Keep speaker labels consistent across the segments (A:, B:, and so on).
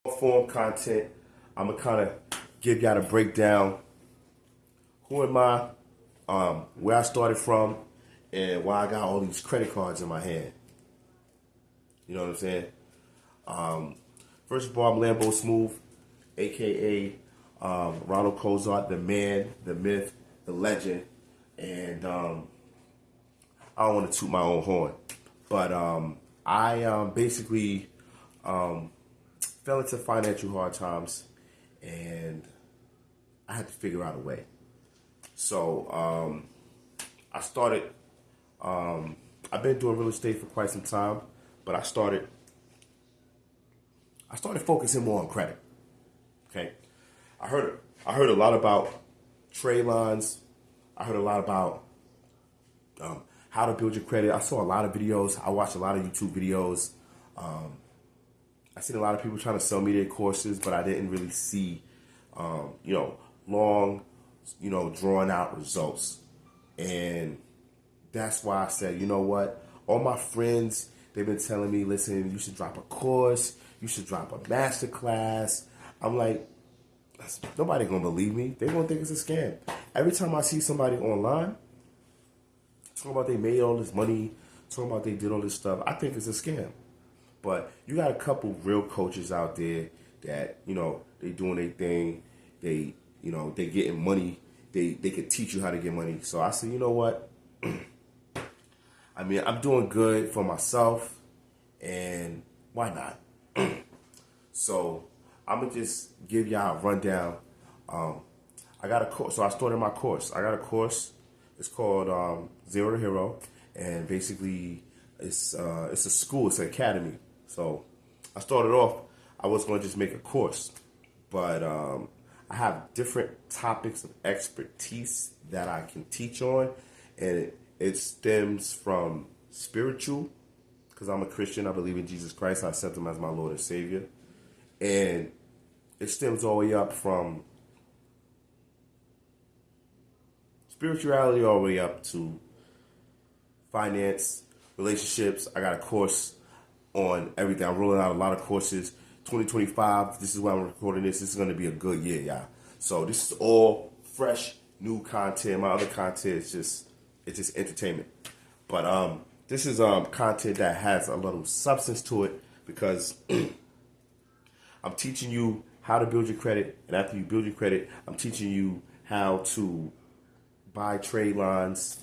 A: Form content. I'm gonna kind of give y'all a breakdown. Who am I? Where I started from, and why I got all these credit cards in my hand. You know what I'm saying? First of all, I'm Lambo Smooth, aka Ronald Cozart, the man, the myth, the legend, and I don't want to toot my own horn, but I basically fell into financial hard times, and I had to figure out a way. So I started. I've been doing real estate for quite some time, but I started focusing more on credit. Okay, I heard a lot about Tradelines. I heard a lot about how to build your credit. I saw a lot of videos. I watched a lot of YouTube videos. I seen a lot of people trying to sell me their courses, but I didn't really see, long, drawn out results. And that's why I said, you know what? All my friends, they've been telling me, listen, you should drop a course. You should drop a master class. I'm like, nobody gonna believe me. They gonna think it's a scam. Every time I see somebody online talking about they made all this money, talking about they did all this stuff, I think it's a scam. But you got a couple real coaches out there that, they doing their thing. They getting money. They can teach you how to get money. So I said, you know what? I mean, I'm doing good for myself, and why not? So I'm gonna just give y'all a rundown. I got a course, so I started my course. I got a course. It's called Zero to Hero, and basically it's a school. It's an academy. So I started off. I was gonna just make a course, but I have different topics of expertise that I can teach on, and it stems from spiritual, because I'm a Christian. I believe in Jesus Christ. I accept him as my Lord and Savior. And it stems all the way up from spirituality all the way up to finance, relationships. I got a course on everything. I'm rolling out a lot of courses. 2025, this is why I'm recording this. This is going to be a good year, y'all. So this is all fresh, new content. My other content is just entertainment. But this is content that has a little substance to it, because I'm teaching you how to build your credit, and after you build your credit, I'm teaching you how to buy trade lines.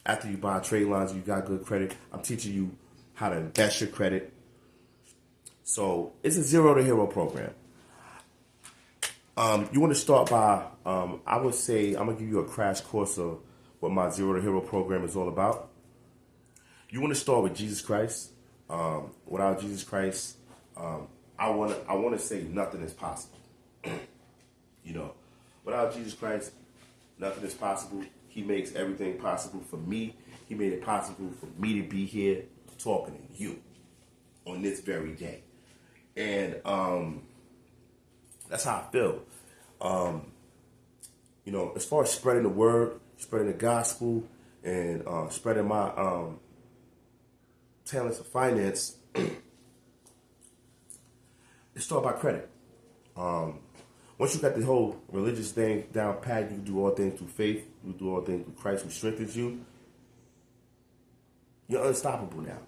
A: After you buy trade lines, you got good credit. I'm teaching you how to invest your credit. So it's a Zero to Hero program. You want to start by, I would say, I'm going to give you a crash course of what my Zero to Hero program is all about. You want to start with Jesus Christ. Without Jesus Christ, I want to say nothing is possible. Without Jesus Christ, nothing is possible. He makes everything possible for me. He made it possible for me to be here talking to you on this very day. And that's how I feel. As far as spreading the word, spreading the gospel, and spreading my talents of finance, it starts by credit. Once you got the whole religious thing down pat, you can do all things through faith. You do all things through Christ who strengthens you. You're unstoppable now.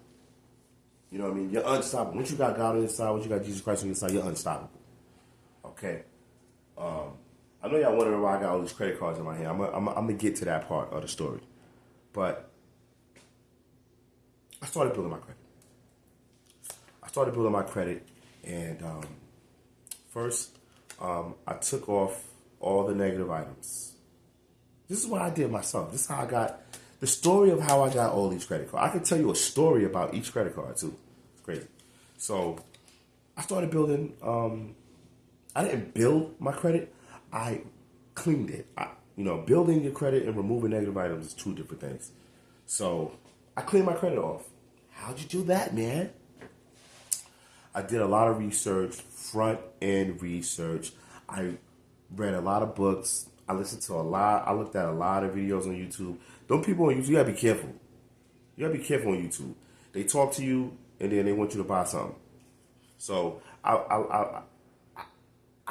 A: You know what I mean? You're unstoppable. Once you got God on your side, once you got Jesus Christ on your side, you're unstoppable. Okay. I know y'all wondering why I got all these credit cards in my hand. I'm going to get to that part of the story. But I started building my credit. And first, I took off all the negative items. This is what I did myself. This is how I got the story of how I got all these credit cards. I can tell you a story about each credit card, too. It's crazy. So I started building. I didn't build my credit. I cleaned it. Building your credit and removing negative items is two different things. So I cleaned my credit off. How'd you do that, man? I did a lot of research, front end research. I read a lot of books. I listened to a lot. I looked at a lot of videos on YouTube. Them people on YouTube, you gotta be careful. You gotta be careful on YouTube. They talk to you and then they want you to buy something. So I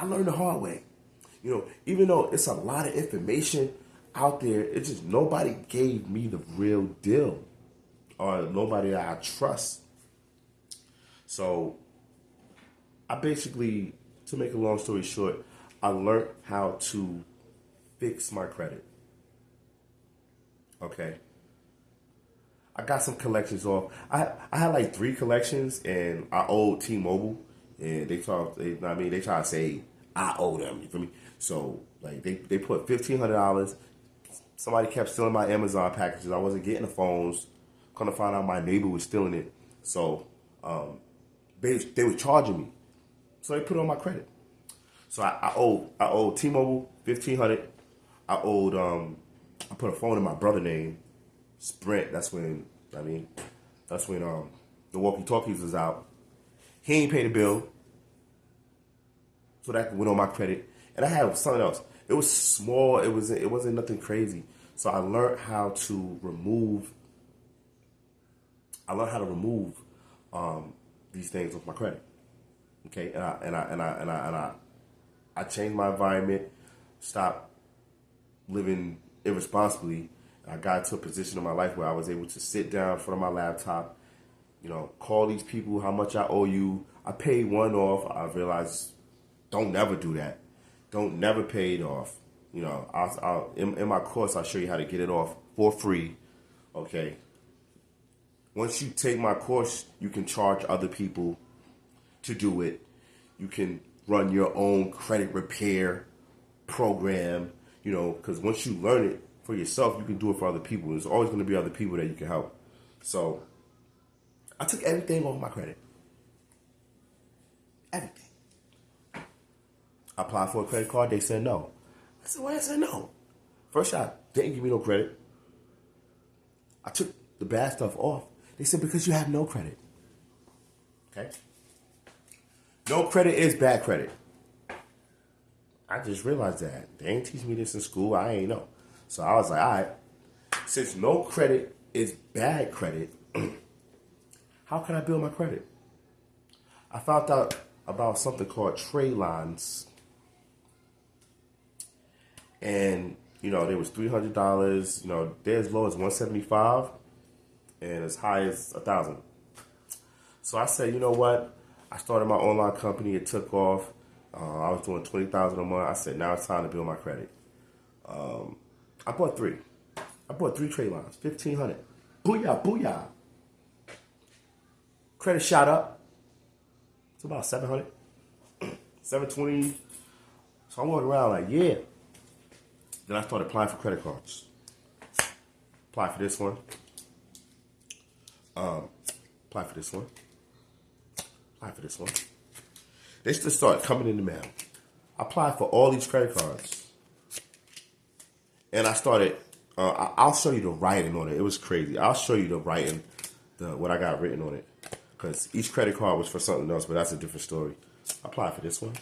A: learned the hard way. You know, even though it's a lot of information out there, it's just nobody gave me the real deal, or nobody that I trust. So I basically, to make a long story short, I learned how to fix my credit. Okay. I got some collections off. I had like 3 collections, and I owed T-Mobile, and they try to say I owe them. You feel me? So like they put $1,500. Somebody kept stealing my Amazon packages. I wasn't getting the phones. Come to find out, my neighbor was stealing it. So they were charging me. So they put it on my credit. So I owed T-Mobile $1,500. I owed I put a phone in my brother's name, Sprint. That's when the walkie-talkies was out. He ain't paid the bill, so that went on my credit. And I had something else. It was small. It wasn't nothing crazy. So I learned how to remove. These things off my credit. Okay, I changed my environment, stopped living irresponsibly. I got to a position in my life where I was able to sit down in front of my laptop, call these people how much I owe you. I paid one off. I realized, don't never do that. Don't never pay it off. In my course, I'll show you how to get it off for free. Okay. Once you take my course, you can charge other people to do it. You can run your own credit repair program, because once you learn it for yourself, you can do it for other people. There's always going to be other people that you can help. So I took everything off my credit. Everything. I applied for a credit card. They said no. I said, why? I said no. First shot, didn't give me no credit. I took the bad stuff off. They said, because you have no credit. Okay? No credit is bad credit. I just realized that. They ain't teach me this in school. I ain't know. So I was like, all right, since no credit is bad credit, how can I build my credit? I found out about something called Tradelines. And, there was $300, they're as low as $175 and as high as $1,000. So I said, you know what? I started my online company. It took off. I was doing $20,000 a month. I said, now it's time to build my credit. I bought 3. I bought 3 Tradelines, $1,500. Booyah, booyah. Credit shot up. It's about $700, $720. So I'm walking around like, yeah. Then I started applying for credit cards. Apply for this one. Apply for this one. Apply for this one. They just started coming in the mail. I applied for all these credit cards. And I started, I'll show you the writing on it. It was crazy. I'll show you the writing, what I got written on it. Because each credit card was for something else, but that's a different story. I applied for this one.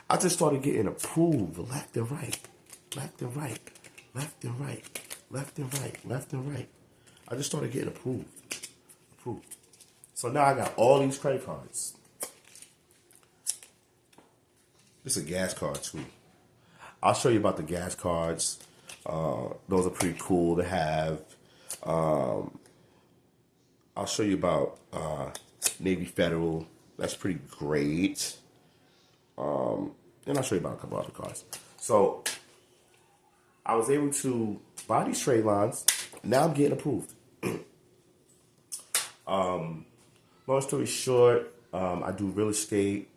A: I just started getting approved left and right. Left and right. Left and right. Left and right. Left and right. I just started getting approved. Approved. So now I got all these credit cards. This is a gas card too. I'll show you about the gas cards. Those are pretty cool to have. I'll show you about Navy Federal. That's pretty great. And I'll show you about a couple other cards. So I was able to buy these trade lines. Now I'm getting approved. Long story short, I do real estate,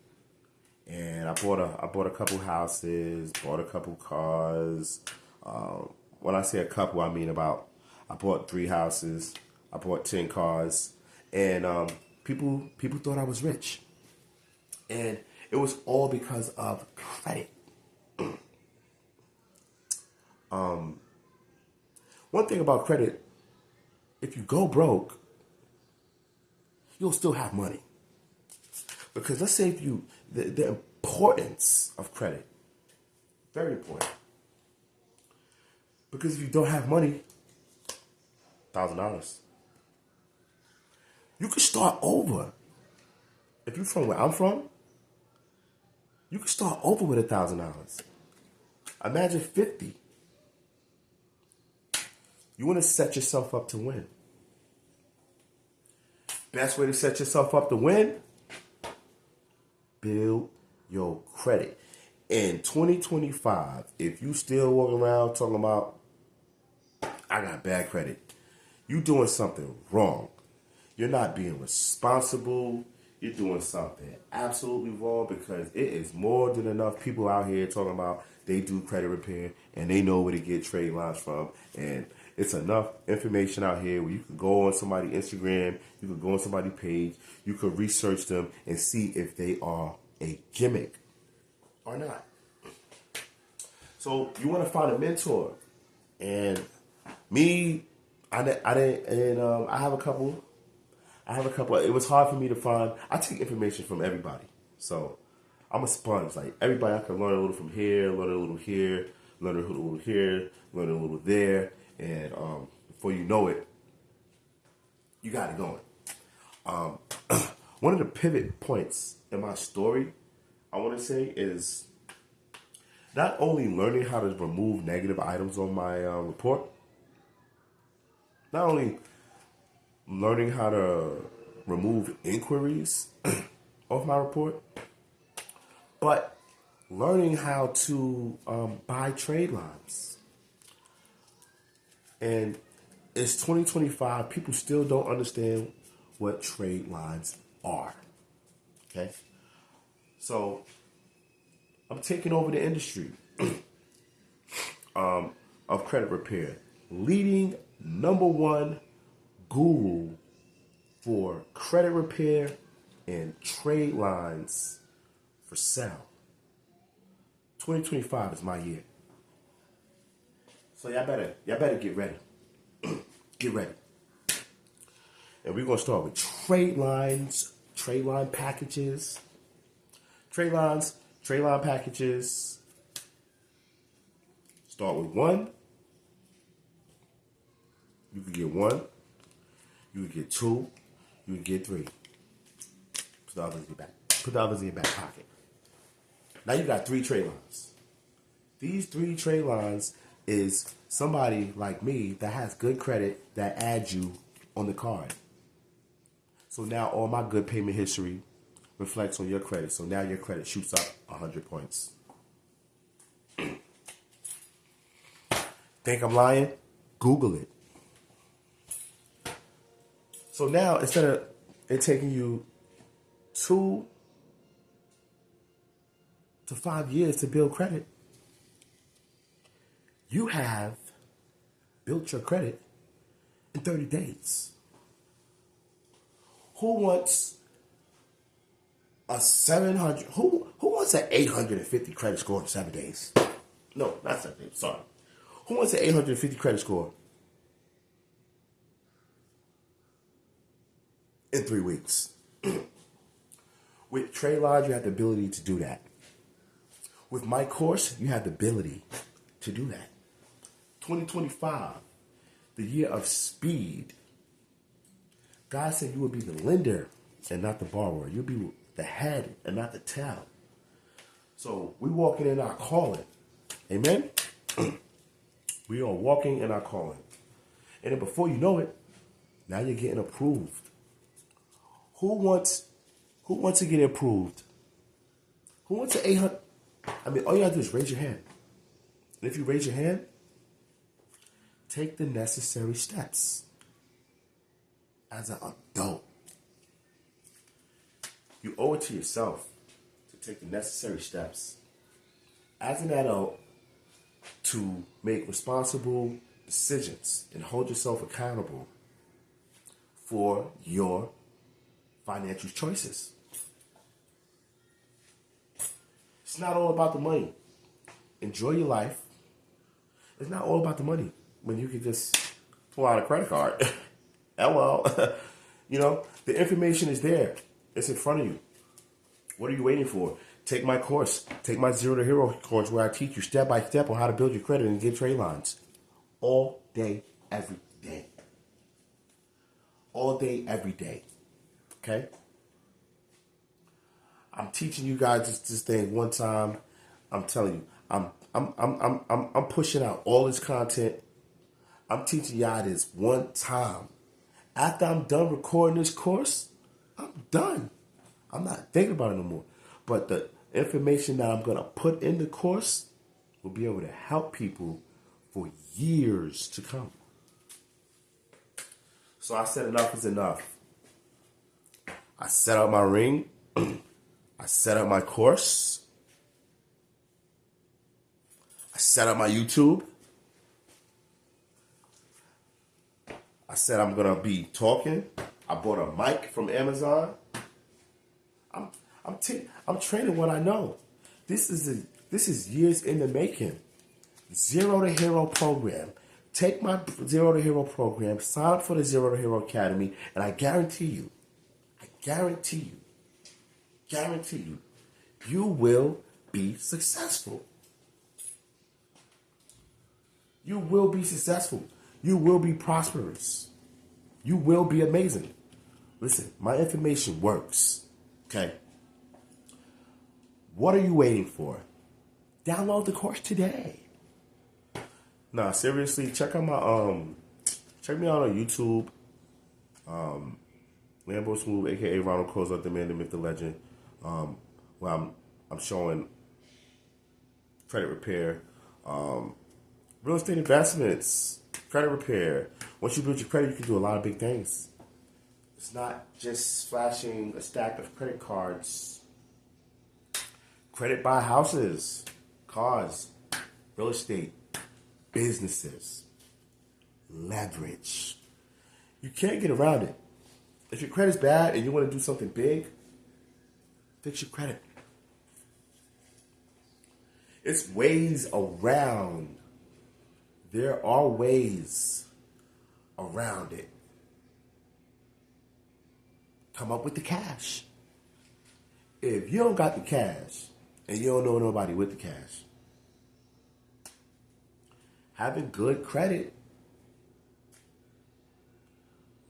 A: and I bought a couple houses, bought a couple cars. When I say a couple, I mean I bought 3 houses, I bought 10 cars, and people thought I was rich, and it was all because of credit. One thing about credit, if you go broke, you'll still have money. Because let's say if the importance of credit, very important. Because if you don't have money, $1,000, you can start over. If you're from where I'm from, You can start over with $1,000. Imagine 50. You want to set yourself up to win. Best way to set yourself up to win? Build your credit. In 2025, if you still walking around talking about, I got bad credit, you doing something wrong. You're not being responsible. You're doing something absolutely wrong, because it is more than enough people out here talking about they do credit repair and they know where to get trade lines from. And it's enough information out here where you can go on somebody's Instagram, you can go on somebody's page, you can research them and see if they are a gimmick or not. So you want to find a mentor. And me, I have a couple. It was hard for me to find. I take information from everybody. So I'm a sponge. Like everybody, I can learn a little from here, learn a little here, learn a little here, learn a little there. And before you know it, you got it going. One of the pivot points in my story, I want to say, is not only learning how to remove negative items on my report, not only learning how to remove inquiries off my report, but learning how to buy trade lines. And it's 2025. People still don't understand what trade lines are. Okay? So I'm taking over the industry of credit repair. Leading #1 guru for credit repair and trade lines for sale. 2025 is my year. So y'all better get ready. Get ready. And we're gonna start with trade lines, trade line packages. Trade line packages. Start with 1. You can get 1. You can get 2. You can get 3. Put the others in your back pocket. Now you got 3 trade lines. These 3 trade lines is somebody like me that has good credit that adds you on the card. So now all my good payment history reflects on your credit. So now your credit shoots up 100 points. Think I'm lying? Google it. So now, instead of it taking you 2 to 5 years to build credit, you have built your credit in 30 days. Who wants a 700? Who wants an 850 credit score in 7 days? No, not 7 days. Sorry. Who wants an 850 credit score in 3 weeks? With Trade Lines, you have the ability to do that. With my course, you have the ability to do that. 2025, the year of speed. God said you would be the lender and not the borrower. You'll be the head and not the tail. So we walking in our calling. Amen? We are walking in our calling. And then before you know it, now you're getting approved. Who wants to get approved? Who wants an 800? I mean, all you have to do is raise your hand. And if you raise your hand, take the necessary steps. As an adult, you owe it to yourself to take the necessary steps as an adult to make responsible decisions and hold yourself accountable for your financial choices. It's not all about the money. Enjoy your life. It's not all about the money when you can just pull out a credit card. LOL. You know, the information is there. It's in front of you. What are you waiting for? Take my course. Take my Zero to Hero course where I teach you step by step on how to build your credit and get trade lines. All day, every day. All day, every day. Okay? I'm teaching you guys this thing one time. I'm telling you, I'm pushing out all this content. I'm teaching y'all this one time. After I'm done recording this course, I'm done. I'm not thinking about it no more. But the information that I'm gonna put in the course will be able to help people for years to come. So I said enough is enough. I set up my ring. I set up my course. I set up my YouTube. I said I'm gonna be talking. I bought a mic from Amazon. I'm training what I know. This is years in the making. Zero to Hero program. Take my Zero to Hero program, sign up for the Zero to Hero Academy, and I guarantee you, you will be successful. You will be successful. You will be prosperous. You will be amazing. Listen, my information works. Okay? What are you waiting for? Download the course today. Nah, seriously, check out my check me out on YouTube. Lambo Smooth, aka Ronald Crow's Up the Man, the Myth, the Legend. Where I'm showing credit repair, real estate investments, credit repair. Once you build your credit, you can do a lot of big things. It's not just flashing a stack of credit cards. Credit buy houses, cars, real estate, businesses, leverage. You can't get around it. If your credit's bad and you want to do something big, fix your credit. It's ways around. There are ways around it. Come up with the cash. If you don't got the cash and you don't know nobody with the cash, having good credit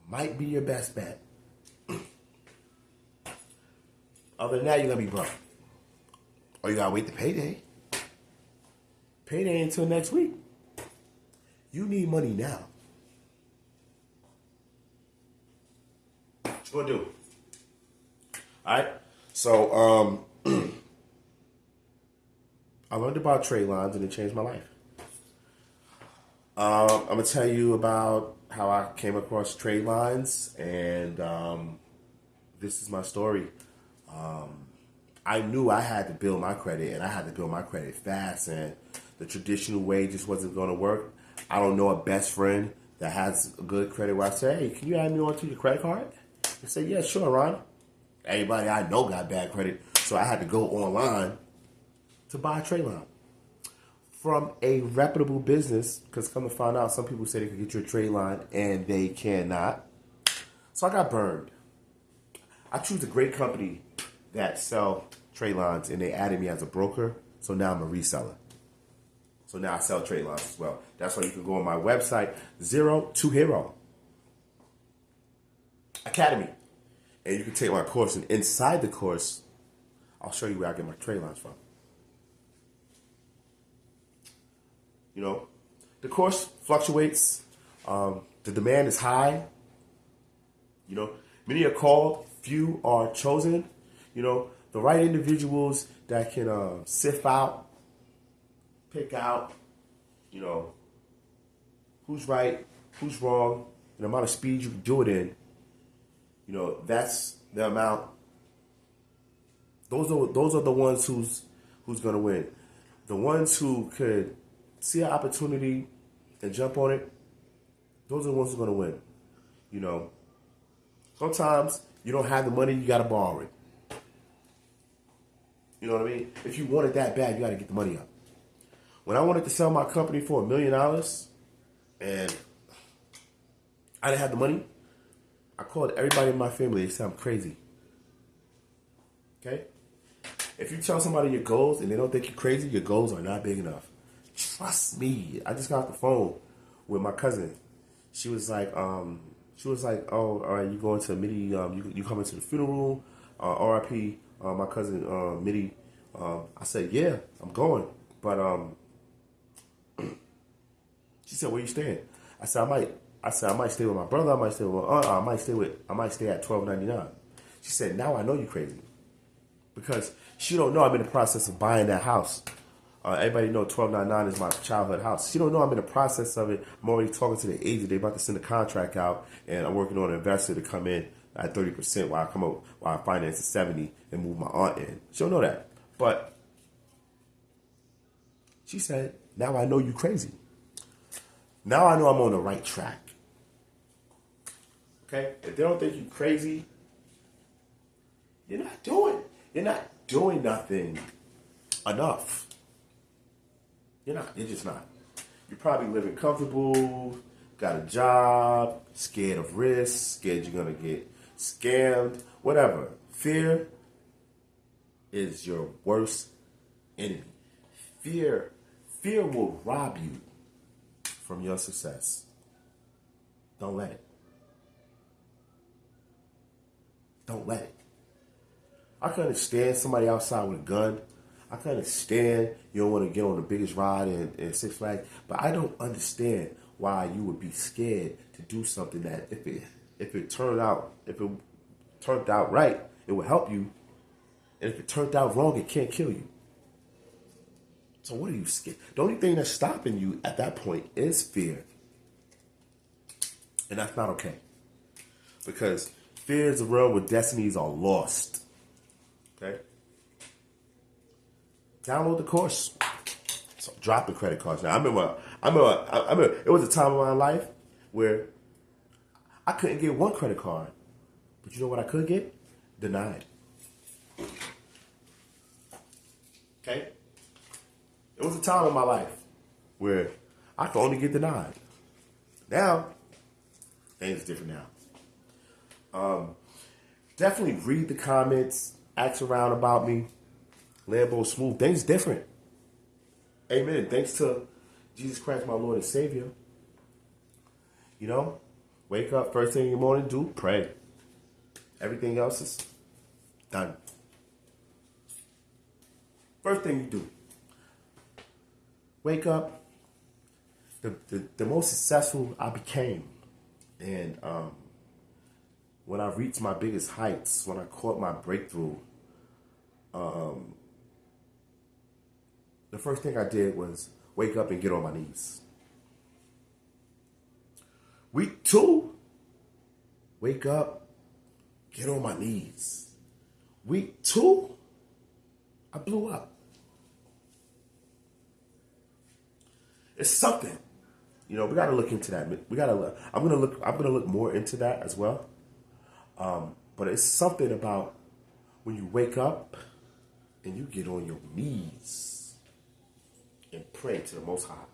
A: might be your best bet. Other than that, you're going to be broke. Or you got to wait the payday. Payday until next week. You need money now. What you going to do? Alright? So, I learned about Tradelines and it changed my life. I'm going to tell you about how I came across Tradelines, and this is my story. I knew I had to build my credit, and I had to build my credit fast, and the traditional way just wasn't going to work. I don't know a best friend that has a good credit where I say, hey, can you add me onto your credit card? They say, yeah, sure, Ron. Everybody I know got bad credit, so I had to go online to buy a Tradeline from a reputable business, because come to find out, some people say they can get you a Tradeline, and they cannot. So I got burned. I choose a great company that sell Tradelines, and they added me as a broker, so now I'm a reseller. So now I sell Tradelines as well. That's why you can go on my website, Zero to Hero Academy, and you can take my course, and inside the course, I'll show you where I get my Tradelines from. You know, the course fluctuates. The demand is high. You know, many are called, few are chosen. You know, the right individuals that can sift out, pick out, you know, who's right, who's wrong, and the amount of speed you can do it in. You know, that's the amount. Those are the ones who's going to win. The ones who could see an opportunity and jump on it, those are the ones who are going to win. You know, sometimes you don't have the money, you got to borrow it. You know what I mean? If you want it that bad, you got to get the money up. When I wanted to sell my company for $1 million and I didn't have the money, I called everybody in my family. They said I'm crazy. Okay? If you tell somebody your goals and they don't think you're crazy, your goals are not big enough. Trust me. I just got off the phone with my cousin. She was like, oh, all right, you going to Mitty, you coming to the funeral, RIP, my cousin Mitty. I said, yeah, I'm going. But she said, where you staying? I said, I might stay with my brother. I might stay with my aunt. I might stay at 1299. She said, now I know you crazy, because she don't know I'm in the process of buying that house. Everybody know 1299 is my childhood house. She don't know I'm in the process of it. I'm already talking to the agent. They about to send a contract out, and I'm working on an investor to come in at 30% while I finance at 70 and move my aunt in. She don't know that, but she said, now I know you crazy. Now I know I'm on the right track. Okay? If they don't think you crazy, you're not doing nothing enough. You're just not. You're probably living comfortable, got a job, scared of risk, scared you're gonna get scammed, whatever. Fear is your worst enemy. Fear will rob you from your success. Don't let it. Don't let it. I can understand somebody outside with a gun. I can understand you don't want to get on the biggest ride in Six Flags, but I don't understand why you would be scared to do something that if it turned out right, it would help you, and if it turned out wrong, it can't kill you. So what are you scared? The only thing that's stopping you at that point is fear, and that's not okay, because fear is a realm where destinies are lost. Okay. Download the course. So dropping credit cards now. I remember it was a time in my life where I couldn't get one credit card. But you know what I could get? Denied. Okay? It was a time in my life where I could only get denied. Now, things are different now. Definitely read the comments, ask around about me. Lambo Smooth, things different. Amen. Thanks to Jesus Christ, my Lord and Savior. You know, wake up, first thing in the morning, do pray. Everything else is done. First thing you do, wake up. The most successful I became, and when I reached my biggest heights, when I caught my breakthrough, the first thing I did was wake up and get on my knees. Week 2, wake up, get on my knees. Week 2, I blew up. It's something. You know, we got to look into that. I'm gonna look more into that as well. But it's something about when you wake up and you get on your knees and pray to the Most High.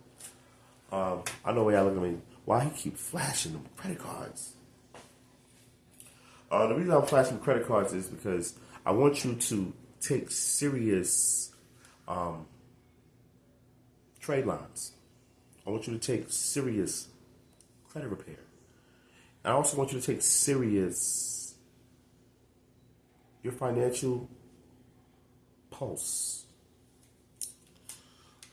A: I know why y'all look at me. Why he keep flashing them credit cards? The reason I'm flashing the credit cards is because I want you to take serious trade lines. I want you to take serious credit repair. I also want you to take serious your financial pulse.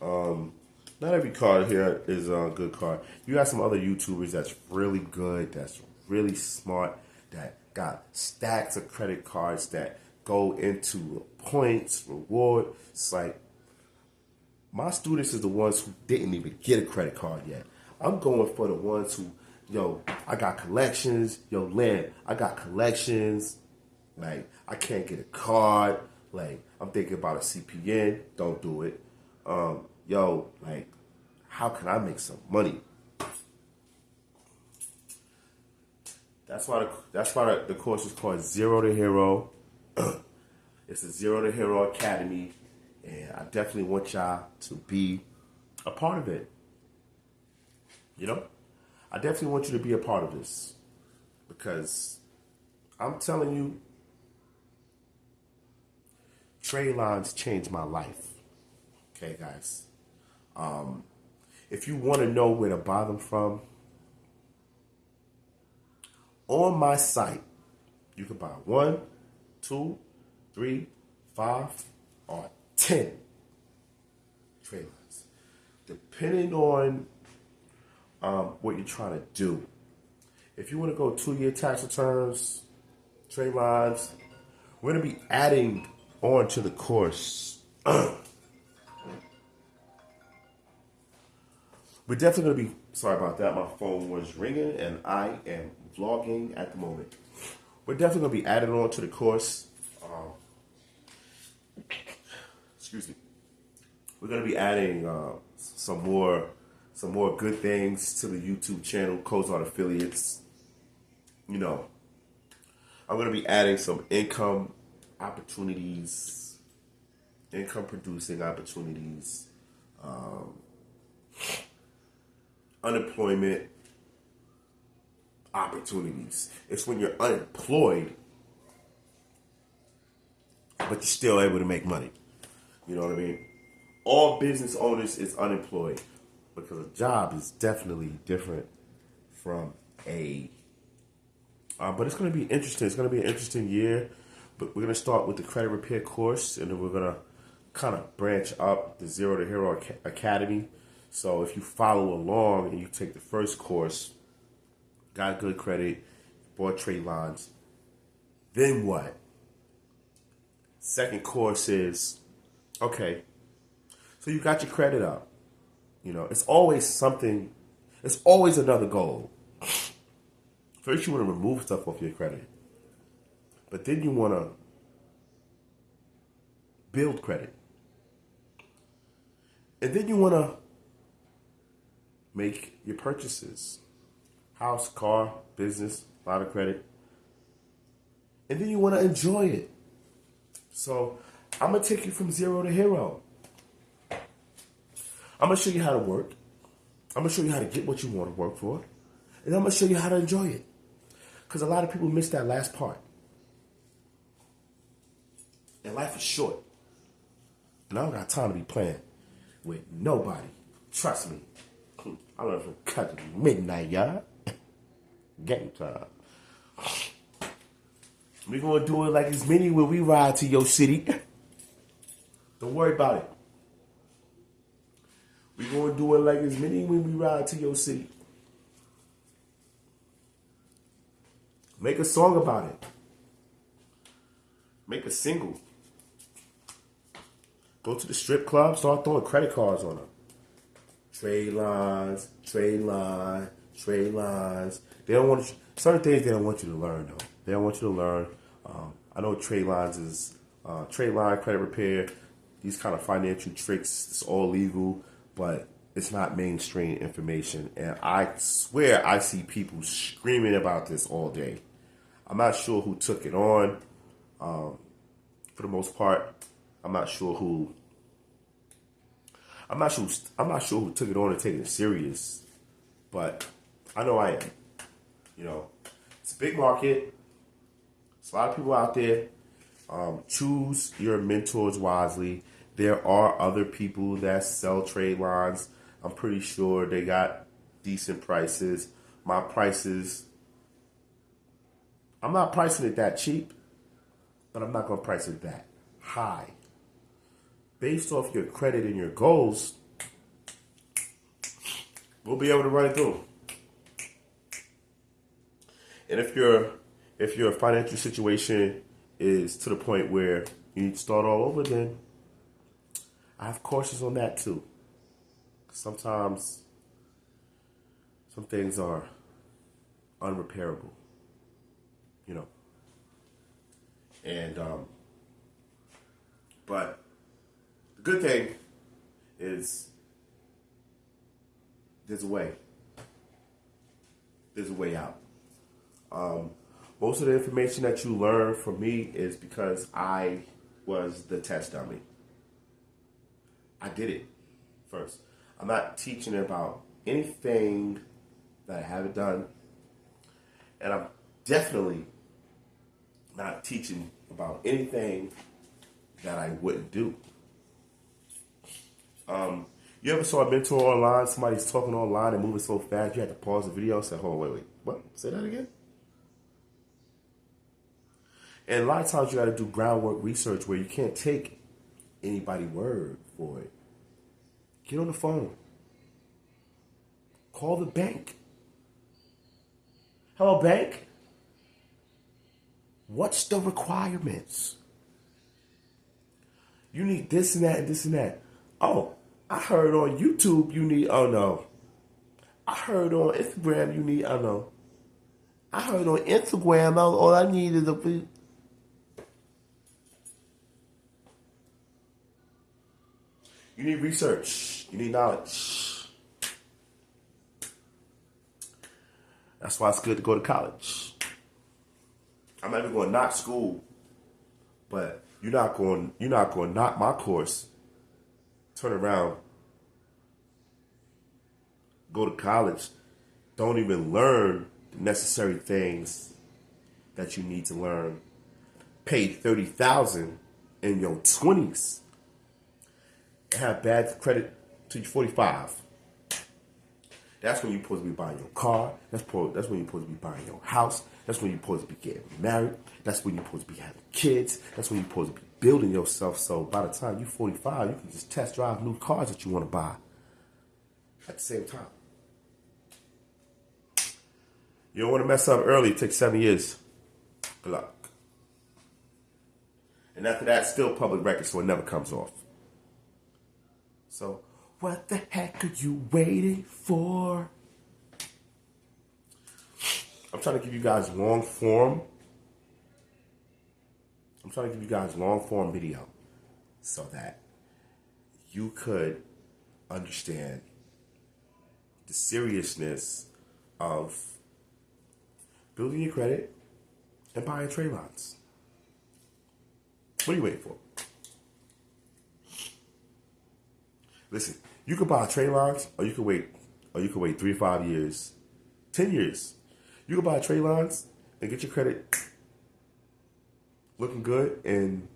A: Not every card here is a good card. You got some other YouTubers that's really good, that's really smart, that got stacks of credit cards that go into points, reward. It's like, my students is the ones who didn't even get a credit card yet. I'm going for the ones who, I got collections. Lynn, I got collections. Like, I can't get a card. Like, I'm thinking about a CPN. Don't do it. Like, how can I make some money? That's why the course is called Zero to Hero. It's a Zero to Hero Academy, and I definitely want y'all to be a part of it. I definitely want you to be a part of this, because I'm telling you, Tradelines changed my life. Okay, guys. If you want to know where to buy them from, on my site, you can buy 1, 2, 3, 5 or 10 trade lines, depending on what you're trying to do. If you want to go 2-year tax returns, trade lines, we're going to be adding on to the course. We're definitely going to be, sorry about that, my phone was ringing and I am vlogging at the moment. We're definitely going to be adding on to the course. Excuse me. We're going to be adding some more good things to the YouTube channel, Cozart Affiliates. You know, I'm going to be adding some income opportunities, income producing opportunities, unemployment opportunities. It's when you're unemployed, but you're still able to make money. You know what I mean? All business owners is unemployed because a job is definitely different from a. But it's going to be interesting. It's going to be an interesting year. But we're going to start with the credit repair course, and then we're going to kind of branch up the Zero to Hero Academy. So if you follow along and you take the first course, got good credit, bought trade lines, then what? Second course is, okay, so you got your credit up. You know, it's always something, it's always another goal. First, you want to remove stuff off your credit. But then you want to build credit. And then you want to make your purchases. House, car, business, a lot of credit. And then you want to enjoy it. So I'm going to take you from zero to hero. I'm going to show you how to work. I'm going to show you how to get what you want to work for. And I'm going to show you how to enjoy it. Because a lot of people miss that last part. And life is short. And I don't got time to be playing with nobody. Trust me. I learned from cut to midnight, y'all. Game time. We're going to do it like it's many when we ride to your city. Don't worry about it. We're going to do it like it's many when we ride to your city. Make a song about it. Make a single. Go to the strip club, start throwing credit cards on them. Trade lines, trade line, trade lines. They don't want you, certain things they don't want you to learn though. They don't want you to learn. I know trade lines is trade line, credit repair, these kind of financial tricks. It's all legal, but it's not mainstream information. And I swear I see people screaming about this all day. I'm not sure who took it on. For the most part, I'm not sure who took it on and taking it serious. But I know I am. You know, it's a big market. There's a lot of people out there. Choose your mentors wisely. There are other people that sell trade lines. I'm pretty sure they got decent prices. My prices, I'm not pricing it that cheap, but I'm not going to price it that high. Based off your credit and your goals, we'll be able to run it through. And if your financial situation is to the point where you need to start all over, then I have courses on that too. Sometimes some things are unrepairable, you know. And but the good thing is there's a way. There's a way out. Most of the information that you learn from me is because I was the test dummy. I did it first. I'm not teaching about anything that I haven't done. And I'm definitely not teaching about anything that I wouldn't do. You ever saw a mentor online, somebody's talking online and moving so fast, you had to pause the video and say, hold on, wait, what? Say that again? And a lot of times you got to do groundwork research where you can't take anybody's word for it. Get on the phone. Call the bank. Hello, bank. What's the requirements? You need this and that and this and that. Oh, I heard on YouTube you need, oh no. I heard on Instagram you need, oh no. I heard on Instagram all I need is a... You need research. You need knowledge. That's why it's good to go to college. I'm not even going to knock school, but you're not going to knock my course. Turn around, go to college, don't even learn the necessary things that you need to learn. Pay $30,000 in your 20s. Have bad credit till you're 45. That's when you're supposed to be buying your car. That's when you're supposed to be buying your house. That's when you're supposed to be getting married. That's when you're supposed to be having kids. That's when you're supposed to be building yourself. So by the time you're 45, you can just test drive new cars that you want to buy at the same time. You don't want to mess up early. It takes 7 years. Good luck. And after that, still public record, so it never comes off. So, what the heck are you waiting for? I'm trying to give you guys long form. I'm trying to give you guys long form video so that you could understand the seriousness of building your credit and buying Tradelines. What are you waiting for? Listen, you could buy Tradelines, or you could wait 3 to 5 years, 10 years. You could buy Tradelines and get your credit looking good in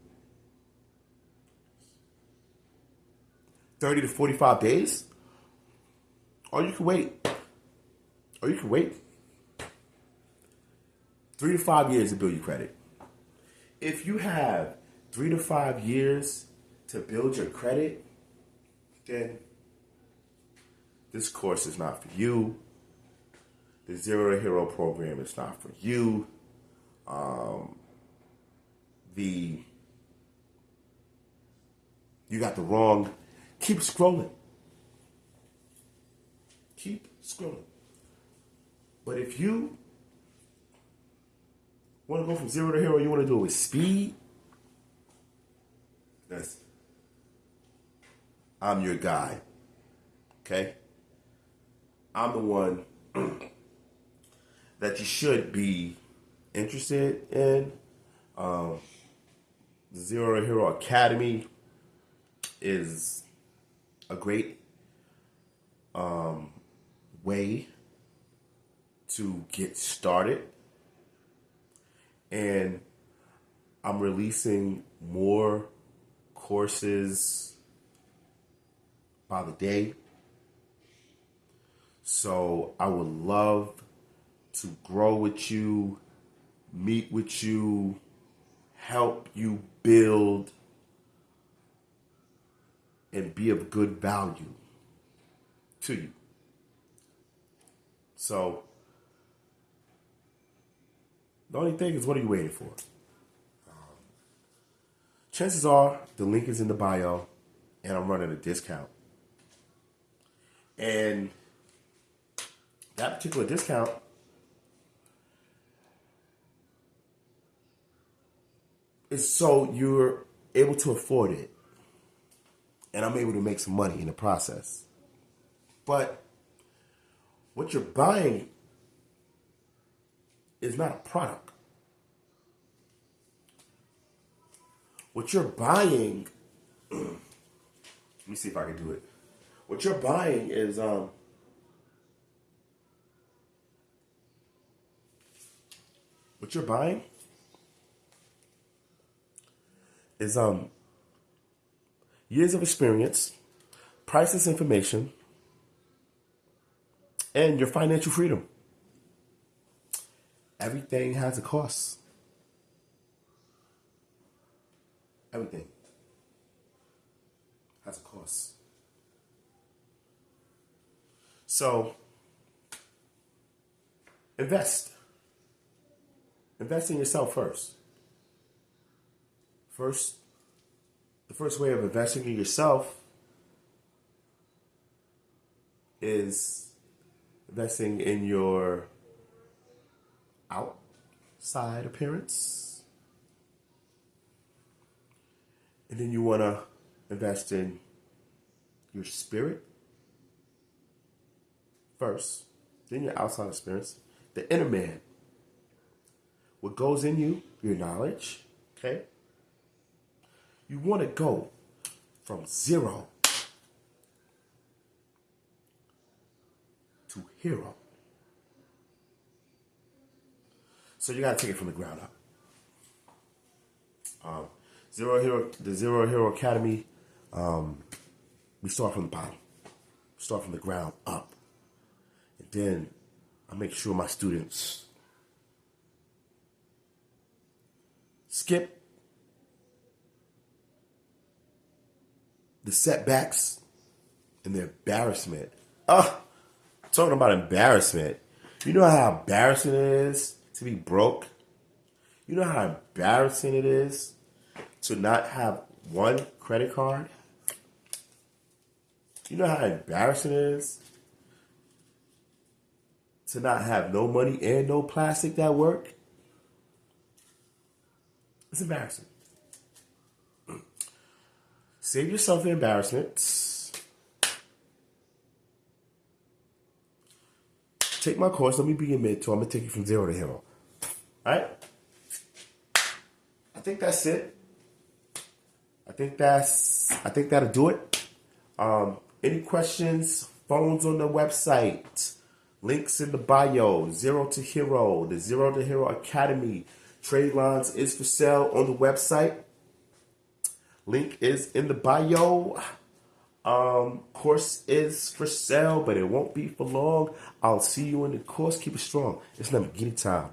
A: 30 to 45 days. Or you can wait. 3 to 5 years to build your credit. If you have 3 to 5 years to build your credit, then this course is not for you. The Zero to Hero program is not for you. You got the wrong. Keep scrolling. But if you want to go from zero to hero, you want to do it with speed, I'm your guy. Okay? I'm the one that you should be interested in. The Zero to Hero Academy is a great way to get started. And I'm releasing more courses by the day. So I would love to grow with you, meet with you, help you build, and be of good value to you. So the only thing is, what are you waiting for? Chances are the link is in the bio, and I'm running a discount. And that particular discount is so you're able to afford it. And I'm able to make some money in the process. But what you're buying is not a product. What you're buying, let me see if I can do it. What you're buying is years of experience, priceless information, and your financial freedom. Everything has a cost. Everything has a cost. So invest. Invest in yourself first. The first way of investing in yourself is investing in your outside appearance. And then you want to invest in your spirit first, then your outside experience, the inner man. What goes in you, your knowledge, okay? You want to go from 0 to hero. So you got to take it from the ground up. The Zero Hero Academy, we start from the bottom. Start from the ground up. And then I make sure my students skip the setbacks and the embarrassment. Talking about embarrassment. You know how embarrassing it is to be broke? You know how embarrassing it is to not have one credit card? You know how embarrassing it is to not have no money and no plastic that work? It's embarrassing. Save yourself the embarrassment. Take my course. Let me be your mentor. I'm going to take you from 0 to hero. All right? I think that's it. I think that'll do it. Any questions? Phones on the website. Links in the bio. 0 to hero. The 0 to hero Academy. Tradelines is for sale on the website. Link is in the bio. Course is for sale, but it won't be for long. I'll see you in the course. Keep it strong. It's Lamborghini time.